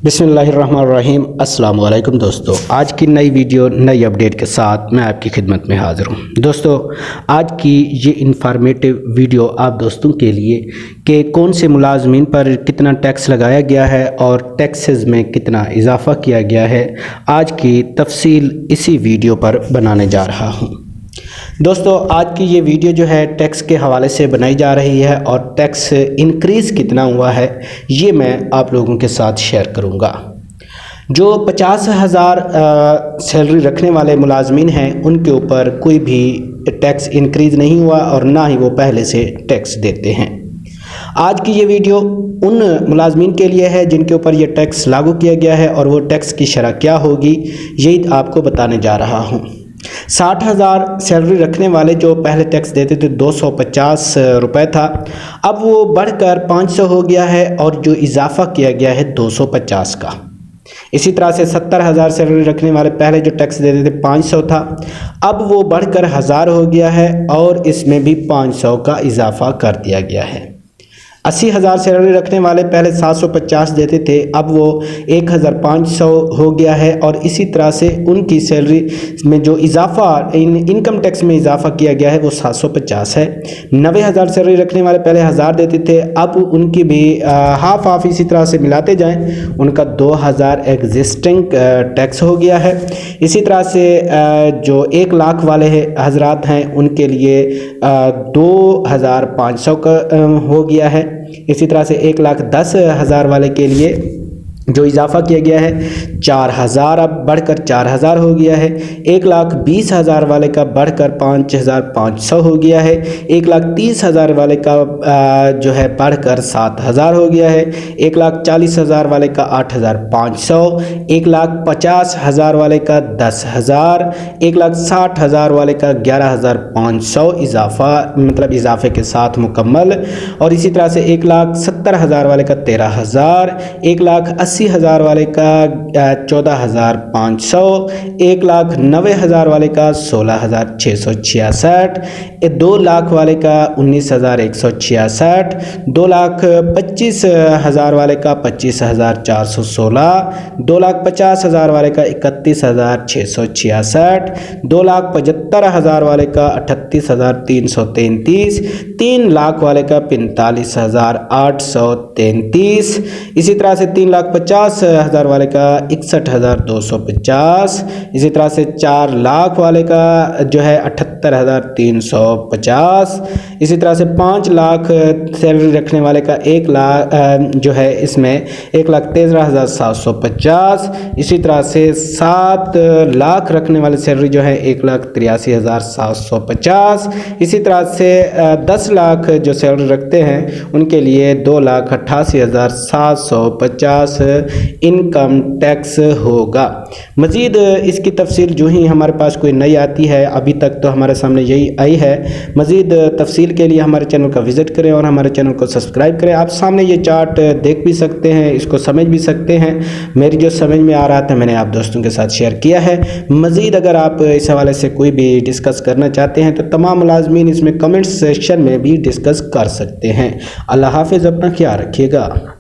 बिस्मिल्लाहिर्रहमानिर्रहीम। अस्सलाम वालेकुम दोस्तों, आज की नई वीडियो नई अपडेट के साथ मैं आपकी खिदमत में हाज़िर हूँ। दोस्तों, आज की ये इन्फॉर्मेटिव वीडियो आप दोस्तों के लिए कि कौन से मुलाजमीन पर कितना टैक्स लगाया गया है और टैक्सेस में कितना इजाफ़ा किया गया है, आज की तफसील इसी वीडियो पर बनाने जा रहा हूँ। दोस्तों, आज की ये वीडियो जो है टैक्स के हवाले से बनाई जा रही है और टैक्स इंक्रीज़ कितना हुआ है ये मैं आप लोगों के साथ शेयर करूँगा। जो 50,000 सैलरी रखने वाले मुलाजमीन हैं उनके ऊपर कोई भी टैक्स इंक्रीज़ नहीं हुआ और ना ही वो पहले से टैक्स देते हैं। आज की ये वीडियो उन मुलाजमीन के लिए है जिनके ऊपर ये टैक्स लागू किया गया है और वो टैक्स की शरह क्या होगी यही आपको बताने जा रहा हूँ। 60,000 सैलरी रखने वाले जो पहले टैक्स देते थे 250 रुपये था, अब वो बढ़कर 500 हो गया है और जो इजाफ़ा किया गया है 250 का। इसी तरह से 70,000 सैलरी रखने वाले पहले जो टैक्स देते थे 500 था, अब वो बढ़कर 1000 हो गया है और इसमें भी 500 का इजाफ़ा कर दिया गया है। 80,000 सैलरी रखने वाले पहले 750 देते थे, अब वो 1500 हो गया है और इसी तरह से उनकी सैलरी में जो इजाफ़ा इनकम टैक्स में इजाफ़ा किया गया है वो 750 है। 90,000 सैलरी रखने वाले पहले 1000 देते थे, अब उनकी भी हाफ इसी तरह से मिलाते जाएं उनका 2000 एग्जिस्टिंग टैक्स हो गया है। इसी तरह से जो 1 लाख वाले हजरात हैं उनके लिए 2500 का हो गया है। इसी तरह से 1,10,000 वाले के लिए जो इजाफ़ा किया गया है 4000 अब बढ़कर 4000 हो गया है। 1,20,000 वाले का बढ़कर 5500 हो गया है। 1,30,000 वाले का जो है बढ़कर 7000 हो गया है। 1,40,000 वाले का 8500, 1,50,000 वाले का 10,000, 1,60,000 वाले का 11,500 इजाफ़ा मतलब इजाफ़े के साथ मुकम्मल। और इसी तरह से 1,70,000 वाले का 13,000, 1,80,000 वाले का 14,500, 1,90,000 वाले का 16,666, 2 लाख वाले का 19,166, 2,25,000 वाले का 25,416, 2,50,000 वाले का 31,666, 2,75,000 वाले का 38,333, 3 लाख वाले का 45,833। इसी तरह से 3,50,000 वाले का 61,250। इसी तरह से 4 लाख वाले का जो है 78,350। इसी तरह से 5 लाख सैलरी रखने वाले का 1 लाख जो है इसमें 1,13,750। इसी तरह से 7 लाख रखने वाले सैलरी जो है 1,83,750। इसी तरह से 10 लाख जो सैलरी रखते हैं उनके लिए 2,88,750 इनकम टैक्स होगा। मज़ीद इसकी तफसील जो ही हमारे पास कोई नई आती है, अभी तक तो हमारे सामने यही आई है। मज़ीद तफसील के लिए हमारे चैनल का विज़िट करें और हमारे चैनल को सब्सक्राइब करें। आप सामने ये चार्ट देख भी सकते हैं, इसको समझ भी सकते हैं। मेरी जो समझ में आ रहा था मैंने आप दोस्तों के साथ शेयर किया है। मज़ीद अगर आप इस हवाले से कोई भी डिस्कस करना चाहते हैं तो तमाम मुलाजमीन इसमें कमेंट सेक्शन में भी डिस्कस कर सकते हैं। अल्लाह हाफ़िज़, अपना ख्याल रखिएगा।